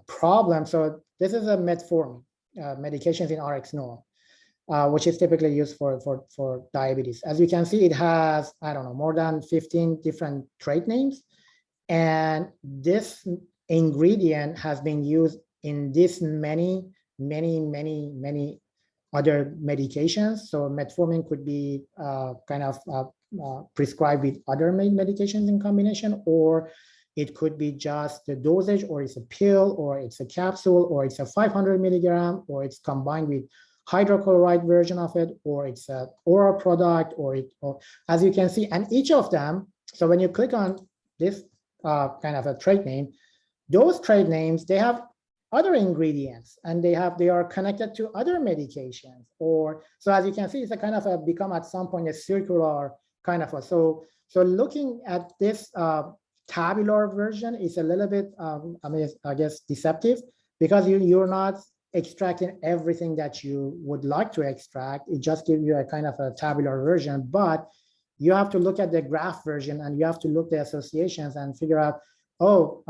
problem, so this is a metformin, medications in RX norm, which is typically used for diabetes. As you can see, it has, I don't know, more than 15 different trait names. And this ingredient has been used in this many other medications. So metformin could be prescribed with other medications in combination, or it could be just the dosage, or it's a pill, or it's a capsule, or it's a 500 milligram, or it's combined with hydrochloride version of it, or it's an oral product, or as you can see, and each of them. So when you click on this kind of a trait name, those trait names, they have other ingredients and they are connected to other medications. Or so as you can see, it's a kind of a become at some point a circular kind of a, so looking at this tabular version is a little bit I guess deceptive, because you're not extracting everything that you would like to extract. It just gives you a kind of a tabular version, but you have to look at the graph version and you have to look at the associations and figure out, so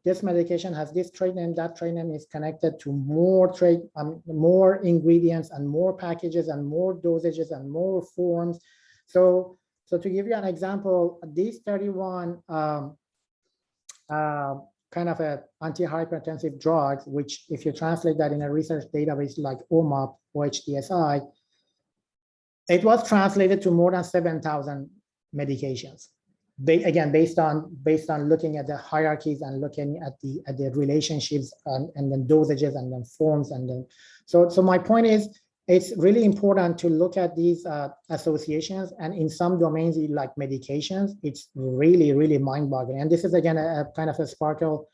this medication has this trait name, that trait name is connected to more ingredients and more packages and more dosages and more forms. So to give you an example, these 31 kind of a antihypertensive drugs, which if you translate that in a research database like OMAP, OHDSI, it was translated to more than 7,000 medications. Again, based on looking at the hierarchies and looking at the relationships and then dosages and then forms and then so my point is, it's really important to look at these associations, and in some domains like medications, it's really mind-boggling. And this is again a kind of a Sparkle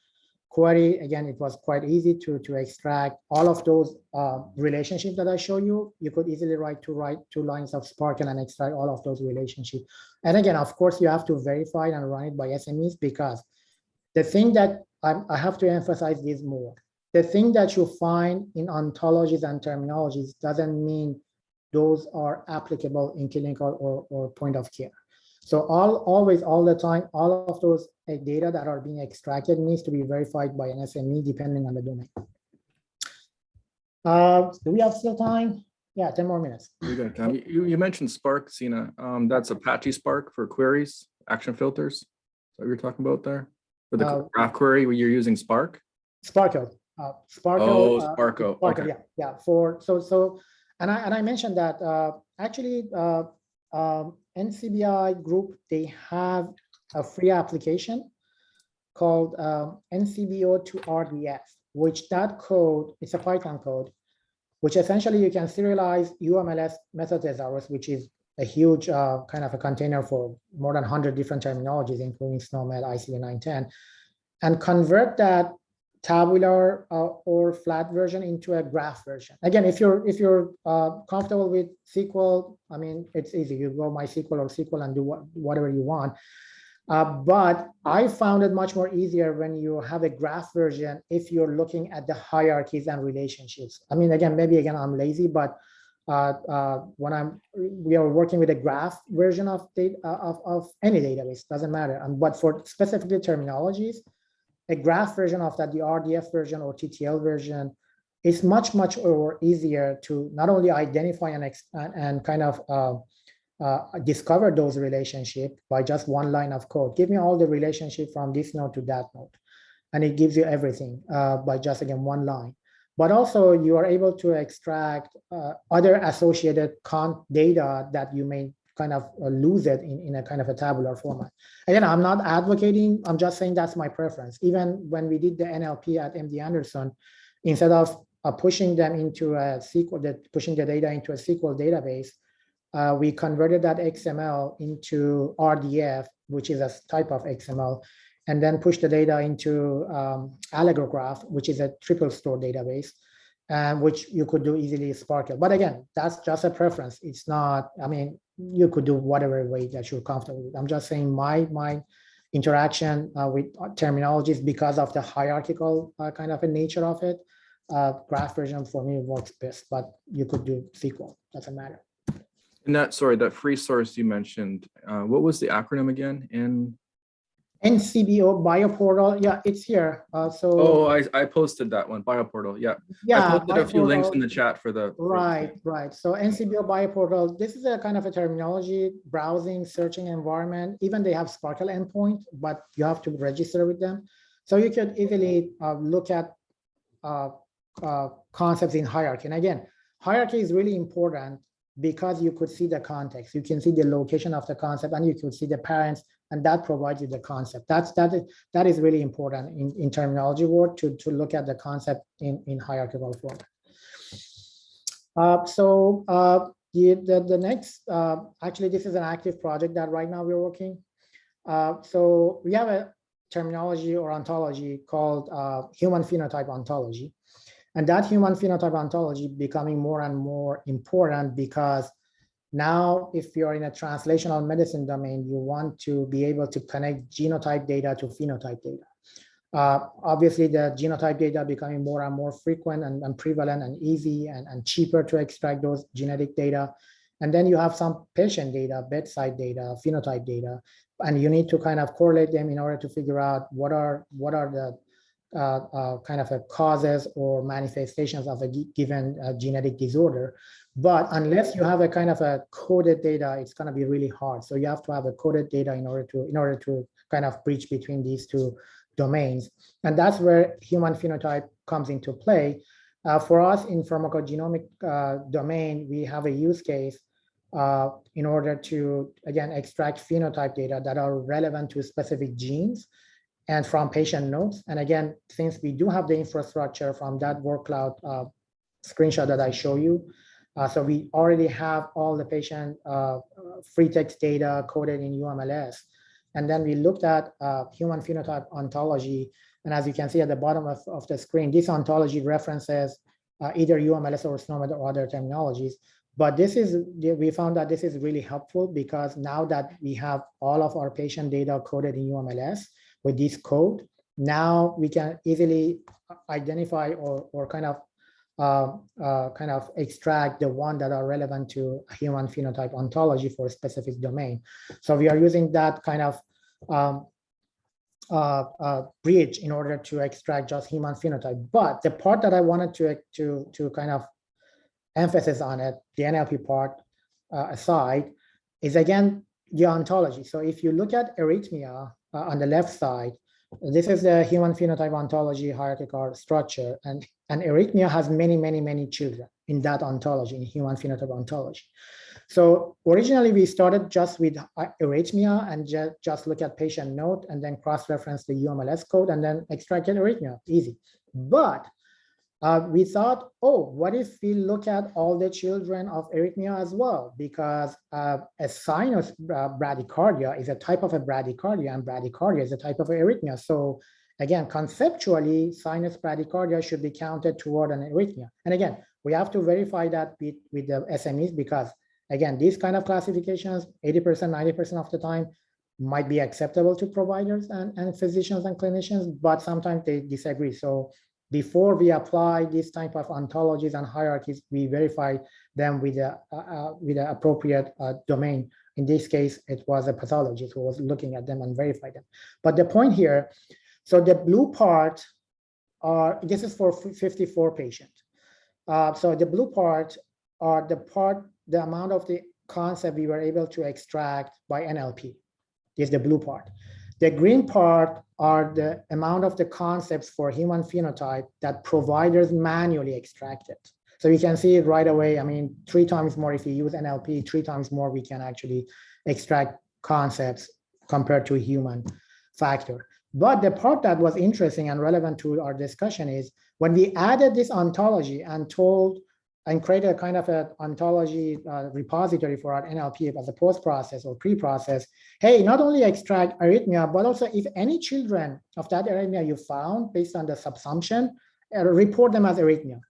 query. Again, it was quite easy to extract all of those relationships that I show you. You could easily write two lines of Sparkle and extract all of those relationships. And again, of course, you have to verify and run it by SMEs, because the thing that I have to emphasize this more. The thing that you find in ontologies and terminologies doesn't mean those are applicable in clinical or point of care. So always, all the time, all of those data that are being extracted needs to be verified by an SME depending on the domain. Do we have still time? Yeah, 10 more minutes. We got time. You mentioned Spark, Sina. That's Apache Spark for queries, action filters. Is that what you're talking about there? For the graph query, where you're using Spark? Sparkle. Sparkle. Oh, Sparkle. Sparkle, okay. Yeah. And I mentioned that actually NCBI group, they have a free application called NCBO2RDF, which that code, it's a Python code, which essentially you can serialize UMLS method thesaurus, which is a huge kind of a container for more than 100 different terminologies, including Snomed, ICD 910, and convert that tabular or flat version into a graph version. Again, if you're comfortable with SQL, I mean, it's easy. You go MySQL or SQL and do whatever you want. But I found it much more easier when you have a graph version if you're looking at the hierarchies and relationships. I mean, maybe I'm lazy, but when we are working with a graph version of any database, doesn't matter. But for specifically terminologies, a graph version of that, the RDF version or TTL version, it's much more easier to not only identify and kind of discover those relationships by just one line of code. Give me all the relationship from this node to that node. And it gives you everything by just, again, one line. But also you are able to extract other associated data that you may kind of lose it in a kind of a tabular format. Again, I'm not advocating, I'm just saying that's my preference. Even when we did the NLP at MD Anderson, instead of pushing them into a SQL, pushing the data into a SQL database, we converted that XML into RDF, which is a type of XML, and then push the data into Allegograph, which is a triple store database, which you could do easily Sparkle. But again, that's just a preference. It's not, I mean, you could do whatever way that you're comfortable with. I'm just saying my interaction with terminologies, because of the hierarchical kind of a nature of it, graph version for me works best, but you could do SQL, doesn't matter. And that free source you mentioned, what was the acronym again? NCBI Bioportal, yeah, it's here. Oh, I posted that one, Bioportal, yeah. I posted a few links in the chat for the. Right. So NCBI Bioportal, this is a kind of a terminology browsing, searching environment. Even they have Sparkle endpoint, but you have to register with them. So you can easily look at concepts in hierarchy. And again, hierarchy is really important because you could see the context. You can see the location of the concept, and you could see the parents, and that provides you the concept. That is really important in terminology work, to look at the concept in hierarchical form. The next, actually, this is an active project that right now we're working. So we have a terminology or ontology called human phenotype ontology. And that human phenotype ontology becoming more and more important, because now if you're in a translational medicine domain, you want to be able to connect genotype data to phenotype data. Obviously, the genotype data becoming more and more frequent and prevalent and easy and cheaper to extract those genetic data. And then you have some patient data, bedside data, phenotype data, and you need to kind of correlate them in order to figure out what are the kind of a causes or manifestations of a given genetic disorder. But unless you have a kind of a coded data, it's going to be really hard. So you have to have a coded data in order to kind of bridge between these two domains. And that's where human phenotype comes into play. For us in pharmacogenomic domain, we have a use case in order to, again, extract phenotype data that are relevant to specific genes and from patient notes. And again, since we do have the infrastructure from that work cloud screenshot that I show you, so we already have all the patient free text data coded in UMLS. And then we looked at human phenotype ontology. And as you can see at the bottom of the screen, this ontology references either UMLS or Snomed or other terminologies. But we found that this is really helpful, because now that we have all of our patient data coded in UMLS with this code, now we can easily identify or kind of extract the one that are relevant to human phenotype ontology for a specific domain. So we are using that kind of bridge in order to extract just human phenotype. But the part that I wanted to kind of emphasis on it, the NLP part aside, is again the ontology. So if you look at arrhythmia on the left side, this is the human phenotype ontology hierarchical structure, and arrhythmia has many children in that ontology, in human phenotype ontology. So originally we started just with arrhythmia and just look at patient note and then cross-reference the UMLS code and then extracted arrhythmia, easy. But we thought, oh, what if we look at all the children of arrhythmia as well? Because a sinus bradycardia is a type of a bradycardia, and bradycardia is a type of arrhythmia. So again, conceptually, sinus bradycardia should be counted toward an arrhythmia. And again, we have to verify that with the SMEs, because again, these kind of classifications, 80%, 90% of the time, might be acceptable to providers and physicians and clinicians, but sometimes they disagree. So before we apply this type of ontologies and hierarchies, we verify them with the appropriate domain. In this case, it was a pathologist who was looking at them and verified them. But the point here, So the blue part this is for 54 patients. So the blue part are the amount of the concept we were able to extract by NLP. This is the blue part. The green part are the amount of the concepts for human phenotype that providers manually extracted. So you can see it right away. I mean, 3 times more if you use NLP, 3 times more we can actually extract concepts compared to a human factor. But the part that was interesting and relevant to our discussion is when we added this ontology and created a kind of an ontology repository for our NLP as a post-process or pre-process. Hey, not only extract arrhythmia, but also if any children of that arrhythmia you found based on the subsumption, report them as arrhythmia.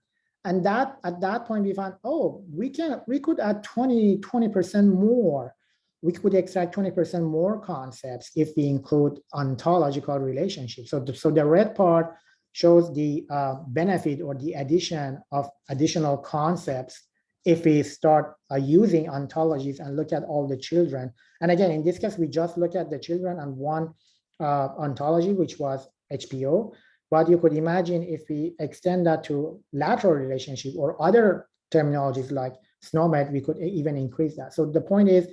And that at that point we found, oh, we could add 20% more. We could extract 20% more concepts if we include ontological relationships. So the red part shows the benefit or the addition of additional concepts if we start using ontologies and look at all the children. And again, in this case, we just look at the children and one ontology, which was HPO. But you could imagine if we extend that to lateral relationship or other terminologies like Snomed, we could even increase that. So the point is,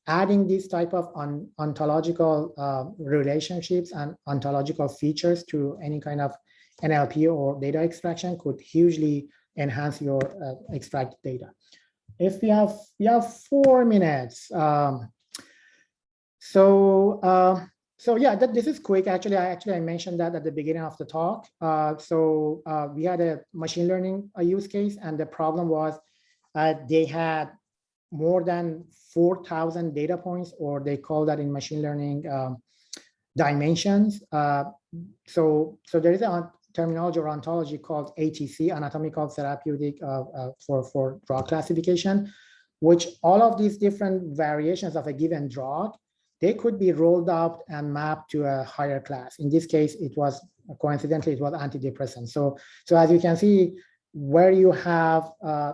adding this type of ontological relationships and ontological features to any kind of NLP or data extraction could hugely enhance your extract data. If we have 4 minutes, so yeah, this is quick. Actually, I mentioned that at the beginning of the talk. We had a machine learning use case, and the problem was they had more than 4,000 data points, or they call that in machine learning dimensions. So there is a terminology or ontology called ATC, anatomical therapeutic for drug classification, which all of these different variations of a given drug, they could be rolled up and mapped to a higher class. In this case, it was coincidentally, it was antidepressant. So as you can see, where you have,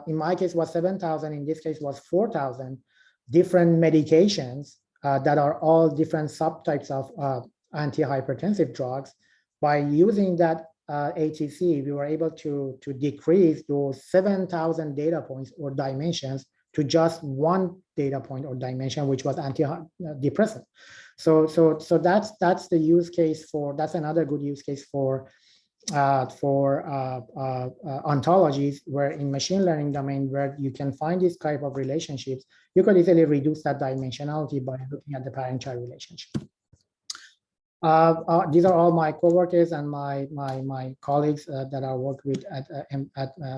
in my case was 7,000, in this case was 4,000 different medications that are all different subtypes of antihypertensive drugs. By using that ATC, we were able to decrease those 7,000 data points or dimensions to just one data point or dimension, which was antidepressant. So that's the use case for, that's another good use case for ontologies, where in machine learning domain, where you can find this type of relationships, you could easily reduce that dimensionality by looking at the parent-child relationship. These are all my coworkers and my colleagues that I worked with at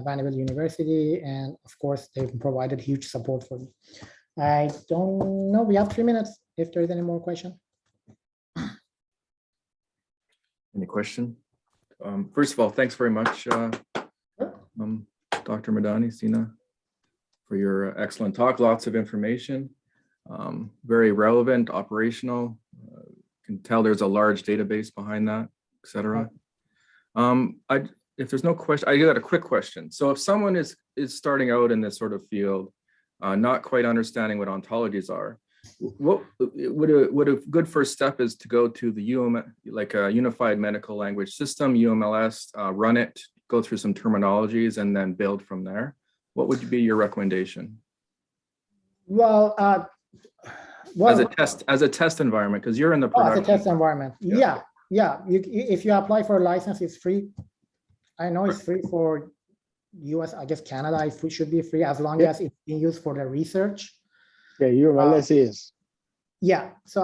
Vanderbilt University, and of course they provided huge support for me. I don't know, we have 3 minutes if there is any more question. Any question? First of all, thanks very much, Dr. Madani, Sina, for your excellent talk. Lots of information, very relevant, operational. Can tell there's a large database behind that, etc. If there's no question, I got a quick question. So if someone is starting out in this sort of field, not quite understanding what ontologies are, what would a good first step is to go to the like a unified medical language system, UMLS, run it, go through some terminologies, and then build from there. What would be your recommendation? Well, as a test environment, because you're in the production. As a test environment, yeah. If you apply for a license, it's free. I know it's free for US. I guess Canada, it should be free as long as it's being used for the research. Yeah, UMLS is. Yeah. So